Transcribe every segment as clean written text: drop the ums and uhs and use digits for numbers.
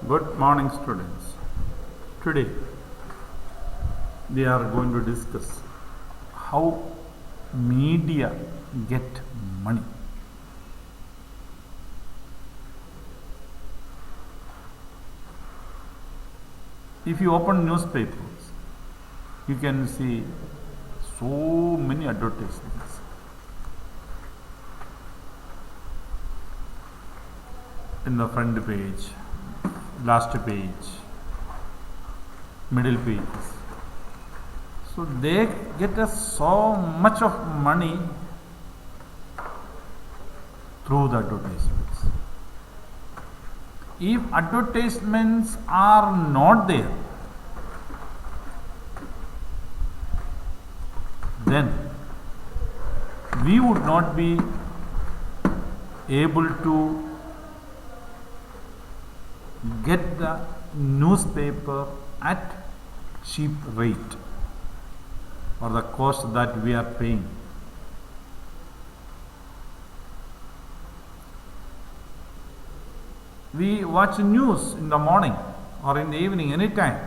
Good morning, students. Today we are going to discuss how media get money. If you open newspapers, you can see so many advertisements. In the front page, last page, middle pages. So they get us so much of money through the advertisements. If advertisements are not there, then we would not be able to get the newspaper at cheap rate or the cost that we are paying. We watch news in the morning or in the evening, anytime.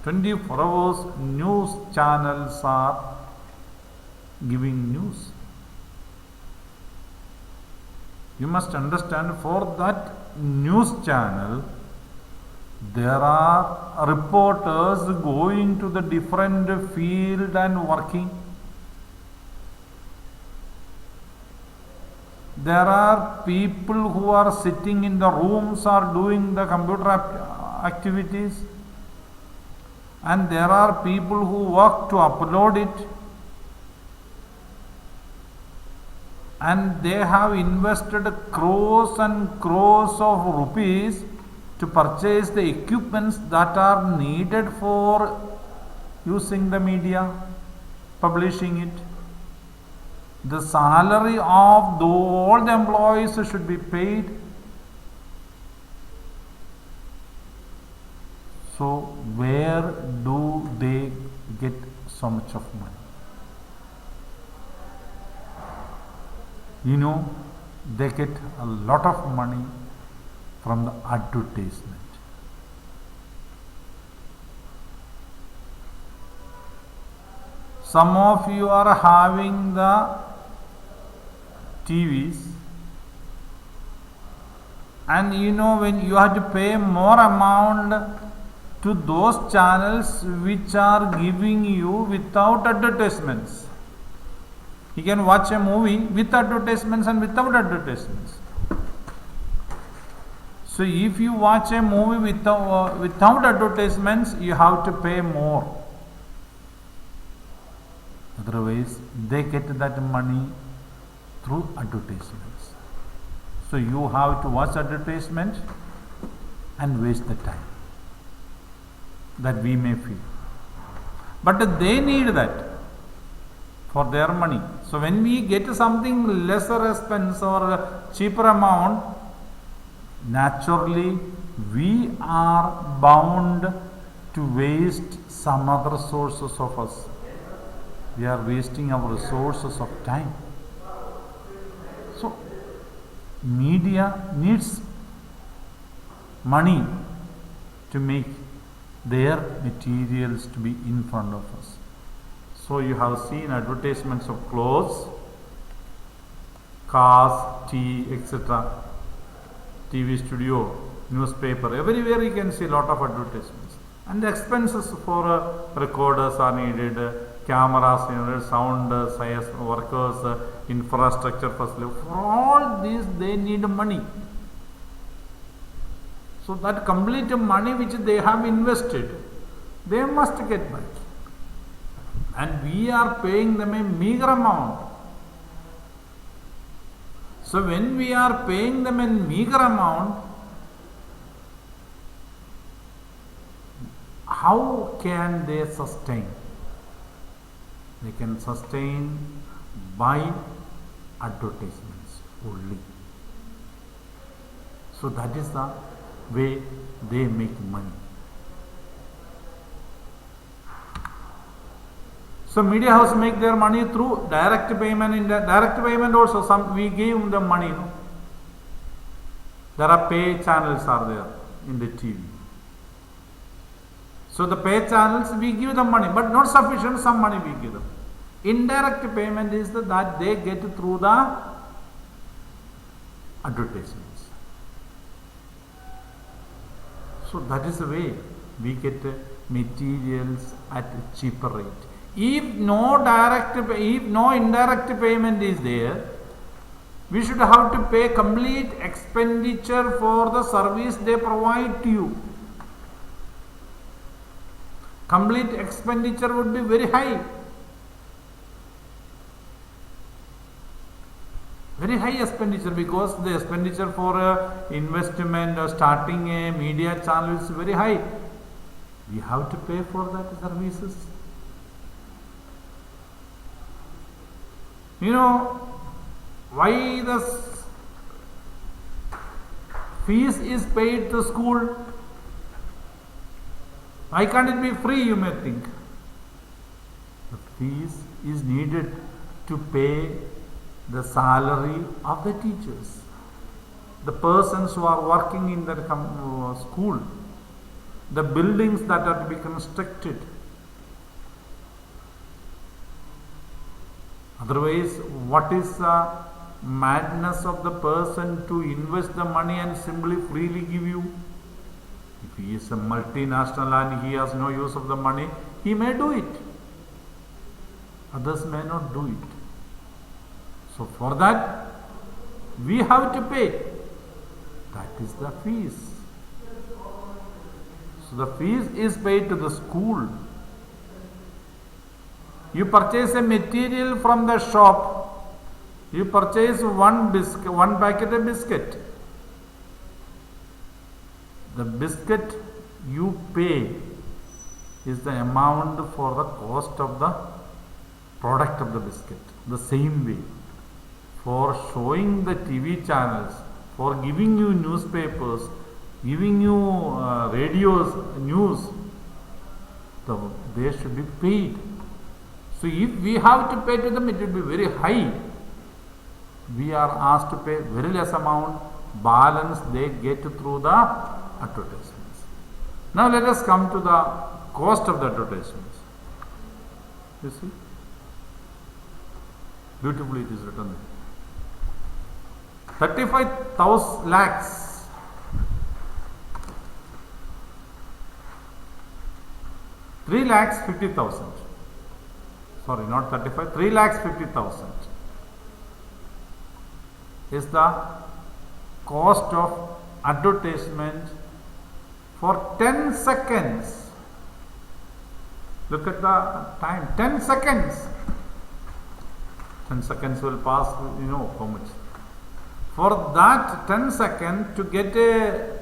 24 hours news channels are giving news. You must understand, for that news channel, there are reporters going to the different field and working. There are people who are sitting in the rooms or doing the computer activities, and there are people who work to upload it, and they have invested crores and crores of rupees to purchase the equipments that are needed for using the media, publishing it. The salary of all the employees should be paid. So where do they get so much of money? You know, they get a lot of money from the advertisement. Some of you are having the TVs, and you know, when you have to pay more amount to those channels which are giving you without advertisements. You can watch a movie with advertisements and without advertisements. So if you watch a movie without advertisements, you have to pay more. Otherwise, they get that money through advertisements. So you have to watch advertisement and waste the time that we may feel. But they need that for their money. So when we get something lesser expense or cheaper amount, naturally we are bound to waste some other sources of us. We are wasting our resources of time. So media needs money to make their materials to be in front of us. So you have seen advertisements of clothes, cars, tea, etc. TV studio, newspaper, everywhere you can see a lot of advertisements. And the expenses for recorders are needed, cameras needed, sound, workers, infrastructure facility. For all these they need money. So that complete money which they have invested, they must get back. And we are paying them a meager amount. So when we are paying them a meager amount, how can they sustain? They can sustain by advertisements only. So that is the way they make money. So media house make their money through direct payment. In the direct payment also, some we give them money. No? There are pay channels are there in the TV. So the pay channels, we give them money, but not sufficient, some money we give them. Indirect payment is that they get through the advertisements. So that is the way we get materials at a cheaper rate. If no indirect payment is there, we should have to pay complete expenditure for the service they provide to you. Complete expenditure would be very high. Very high expenditure, because the expenditure for investment or starting a media channel is very high. We have to pay for that services. You know why the fees is paid to school? Why can't it be free, you may think? The fees is needed to pay the salary of the teachers, the persons who are working in the school, the buildings that are to be constructed. Otherwise, what is the madness of the person to invest the money and simply freely give you? If he is a multinational and he has no use of the money, he may do it. Others may not do it. So for that, we have to pay. That is the fees. So the fees is paid to the school. You purchase a material from the shop. You purchase one packet of biscuit. The biscuit you pay is the amount for the cost of the product of the biscuit. The same way, for showing the TV channels, for giving you newspapers, giving you radios, news, they should be paid. So if we have to pay to them, it will be very high. We are asked to pay very less amount, balance they get through the advertisements. Now let us come to the cost of the advertisements. You see? Beautifully it is written there. 35,000 lakhs. Three lakhs 50,000. Sorry, not 35. 3 lakhs 50,000 is the cost of advertisement for 10 seconds. Look at the time. 10 seconds. 10 seconds will pass, you know how much. For that 10 seconds to get a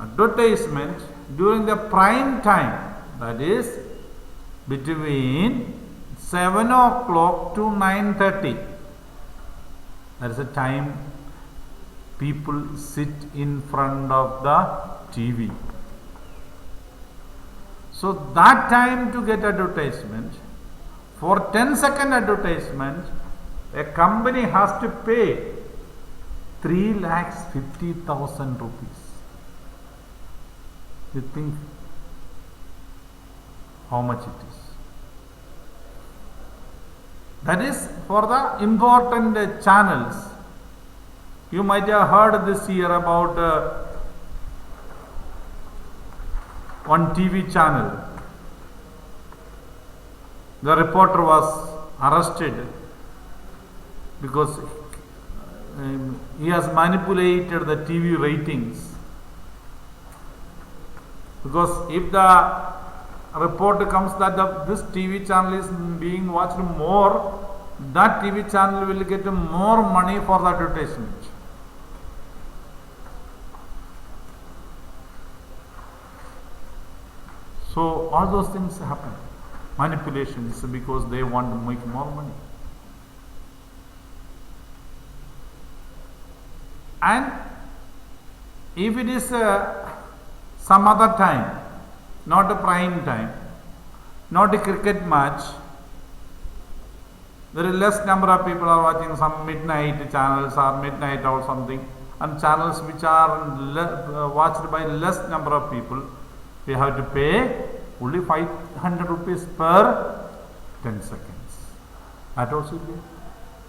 advertisement during the prime time, that is between 7 o'clock to 9:30. That is the time people sit in front of the TV. So that time to get advertisement, for 10-second advertisement, a company has to pay 3,50,000 rupees. You think how much it is? That is for the important channels. You might have heard this year about one TV channel. The reporter was arrested because he has manipulated the TV ratings. Because if the report comes that this TV channel is being watched more, that TV channel will get more money for the advertisement. So all those things happen. Manipulations, because they want to make more money. And if it is some other time, not a prime time, not a cricket match, there is less number of people are watching some midnight channels or midnight or something, and channels which are watched by less number of people, we have to pay Only 500 rupees per 10 seconds. That also will be.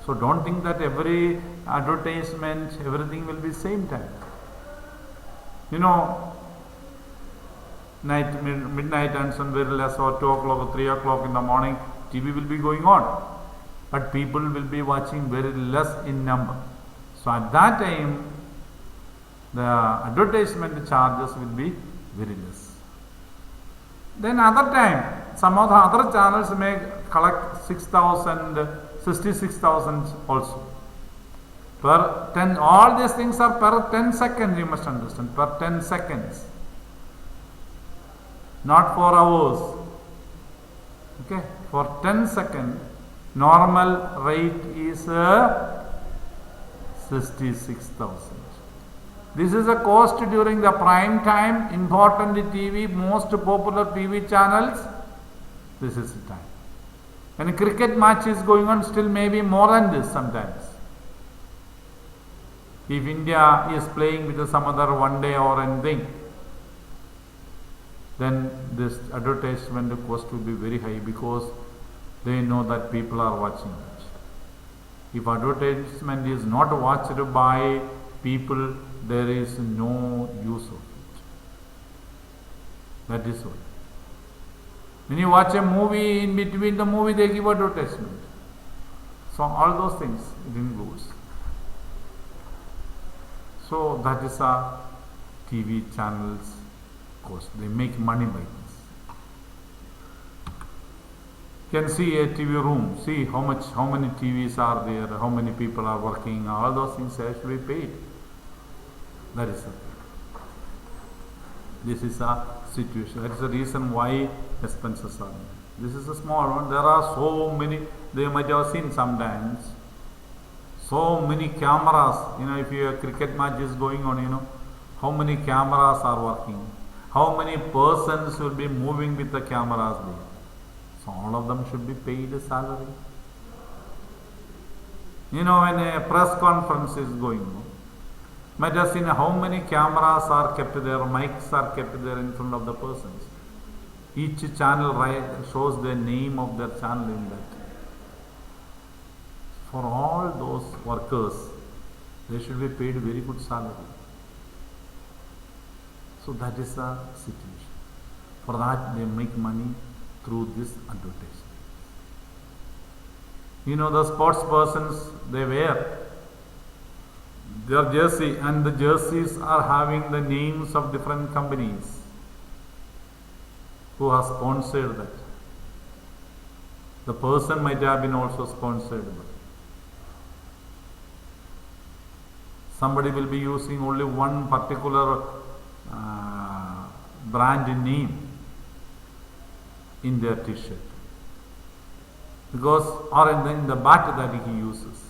So don't think that every advertisement, everything will be same time. You know, midnight and some very less, or 2 o'clock or 3 o'clock in the morning, TV will be going on. But people will be watching very less in number. So at that time, the advertisement charges will be very less. Then other time, some of the other channels may collect 6,000, 66,000 also. Per 10, all these things are per 10 seconds, you must understand, per 10 seconds. Not for hours. Okay, for 10 seconds, normal rate is 66,000. This is a cost during the prime time, important TV, most popular TV channels. This is the time. When a cricket match is going on, still maybe more than this sometimes. If India is playing with some other one day or anything, then this advertisement cost will be very high because they know that people are watching it. If advertisement is not watched by people, there is no use of it. That is all. When you watch a movie, in between the movie they give advertisement. So all those things it includes. So that is a TV channels cost. They make money by this. You can see a TV room, see how many TVs are there, how many people are working, all those things have to be paid. That is it. This is a situation. That is the reason why expenses are there. This is a small one. There are so many, they might have seen sometimes, so many cameras. You know, if a cricket match is going on, you know, how many cameras are working, how many persons will be moving with the cameras there. So all of them should be paid a salary. You know, when a press conference is going on, might have seen how many cameras are kept there, mics are kept there in front of the persons. Each channel shows the name of their channel in that. For all those workers, they should be paid very good salary. So that is the situation. For that they make money through this advertisement. You know, the sports persons, they wear their jersey, and the jerseys are having the names of different companies who have sponsored that. The person might have been also sponsored. Somebody will be using only one particular brand name in their t-shirt, because or in the bat that he uses.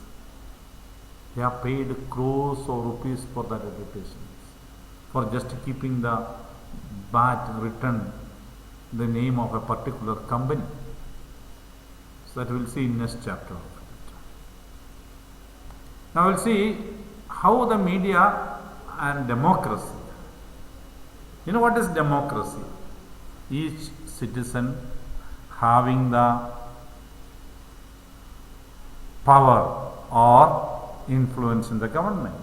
They are paid crores of rupees for that advertisement, for just keeping the bat written the name of a particular company. So that we will see in next chapter of it. Now we will see how the media and democracy. You know what is democracy? Each citizen having the power or influence in the government.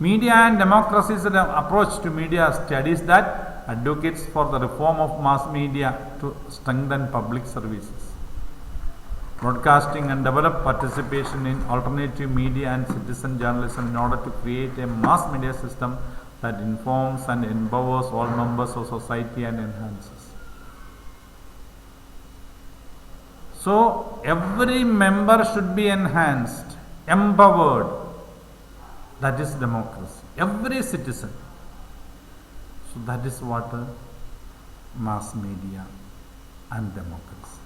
Media and democracy is an approach to media studies that advocates for the reform of mass media to strengthen public services, broadcasting, and develop participation in alternative media and citizen journalism in order to create a mass media system that informs and empowers all members of society and enhances. So every member should be enhanced, empowered. That is democracy. Every citizen. So that is what mass media and democracy.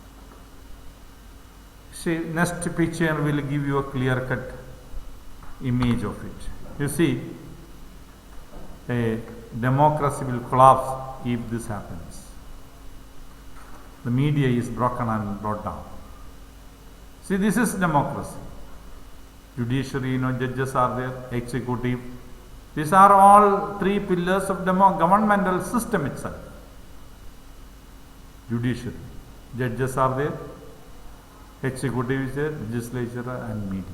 See, next picture will give you a clear-cut image of it. You see, a democracy will collapse if this happens. The media is broken and brought down. See, this is democracy. Judiciary, judges are there, executive. These are all three pillars of the governmental system itself. Judiciary. Judges are there, executive is there, legislature and media.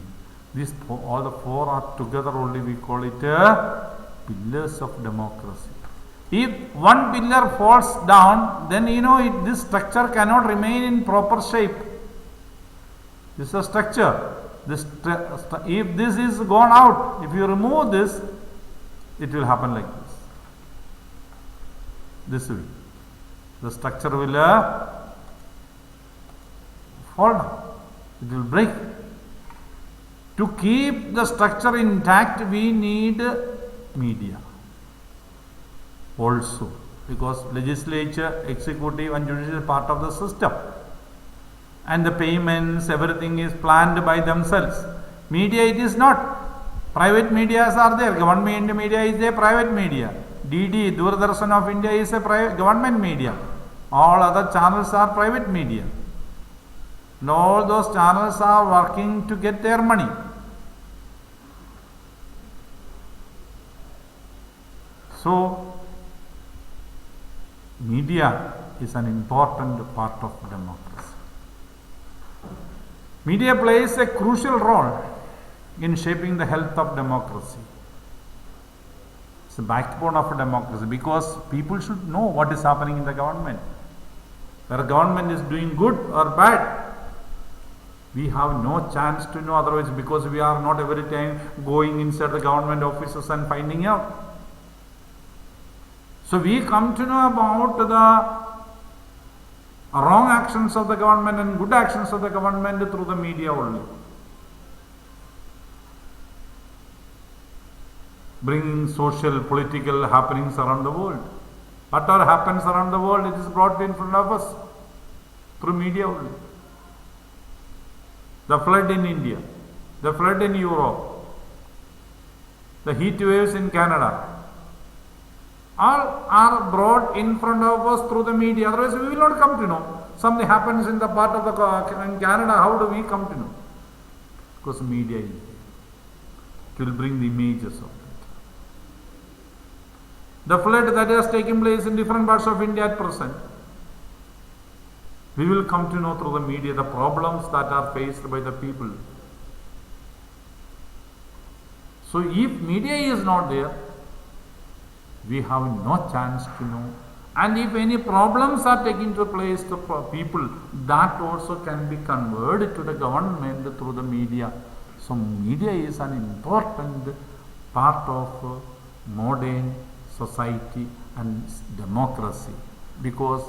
These all the four are together only, we call it pillars of democracy. If one pillar falls down, then this structure cannot remain in proper shape. This is a structure. If this is gone out, if you remove this, it will happen like this. This way. The structure will fall down. It will break. To keep the structure intact, we need media also, because legislature, executive and judicial is part of the system, and the payments, everything is planned by themselves. Media, it is not. Private medias are there. Government media is a private media. DD, Doordarshan of India is a private government media. All other channels are private media. And all those channels are working to get their money. So, media is an important part of democracy. Media plays a crucial role in shaping the health of democracy. It's the backbone of democracy, because people should know what is happening in the government. Whether government is doing good or bad, we have no chance to know otherwise, because we are not every time going inside the government offices and finding out. So we come to know about the wrong actions of the government and good actions of the government through the media only. Bringing social, political happenings around the world. Whatever happens around the world, it is brought in front of us through media only. The flood in India, the flood in Europe, the heat waves in Canada, all are brought in front of us through the media. Otherwise, we will not come to know. Something happens in the part of in Canada, how do we come to know? Because media is there. It will bring the images of it. The flood that has taken place in different parts of India at present, we will come to know through the media the problems that are faced by the people. So if media is not there, we have no chance to know. And if any problems are taken to place to people, that also can be converted to the government through the media. So media is an important part of modern society and democracy, because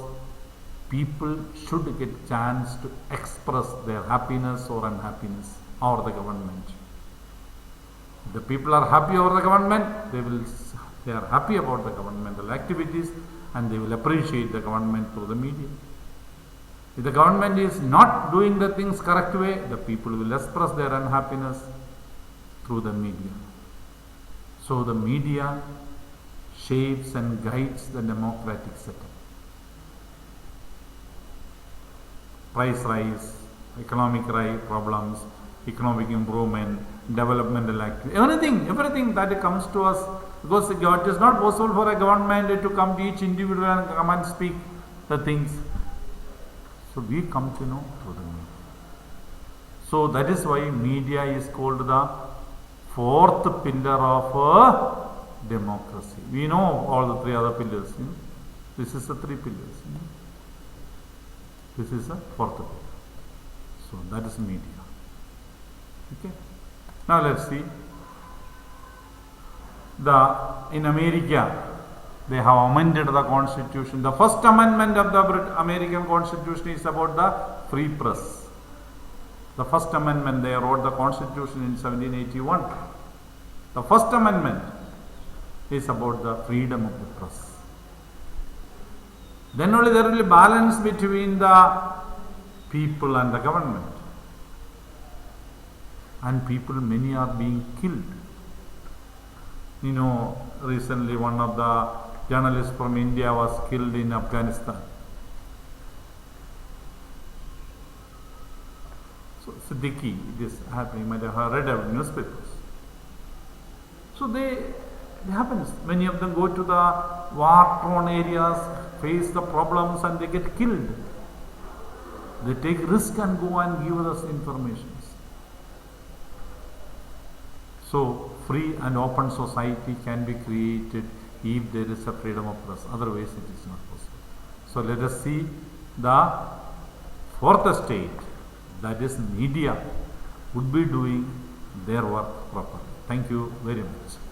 people should get chance to express their happiness or unhappiness over the government. If the people are happy over the government, they are happy about the governmental activities, and they will appreciate the government through the media. If the government is not doing the things correct way, the people will express their unhappiness through the media. So the media shapes and guides the democratic setup. Price rise, economic problems, economic improvement, developmental activity, everything that comes to us, because it is not possible for a government to come to each individual and come and speak the things. So we come to know through the media. So that is why media is called the fourth pillar of democracy. We know all the three other pillars. This is the three pillars. This is the fourth pillar. So that is media. Okay. Now let's see. In America, they have amended the constitution. The first amendment of the American constitution is about the free press. The first amendment, they wrote the constitution in 1781. The first amendment is about the freedom of the press. Then only there will be balance between the people and the government. And people, many are being killed. Recently one of the journalists from India was killed in Afghanistan. So Siddiqui, it is happening. You might have read of newspapers. So they happens. Many of them go to the war-torn areas, face the problems and they get killed. They take risk and go and give us information. So, free and open society can be created if there is a freedom of press. Otherwise, it is not possible. So, let us see the fourth state, that is media, would be doing their work properly. Thank you very much.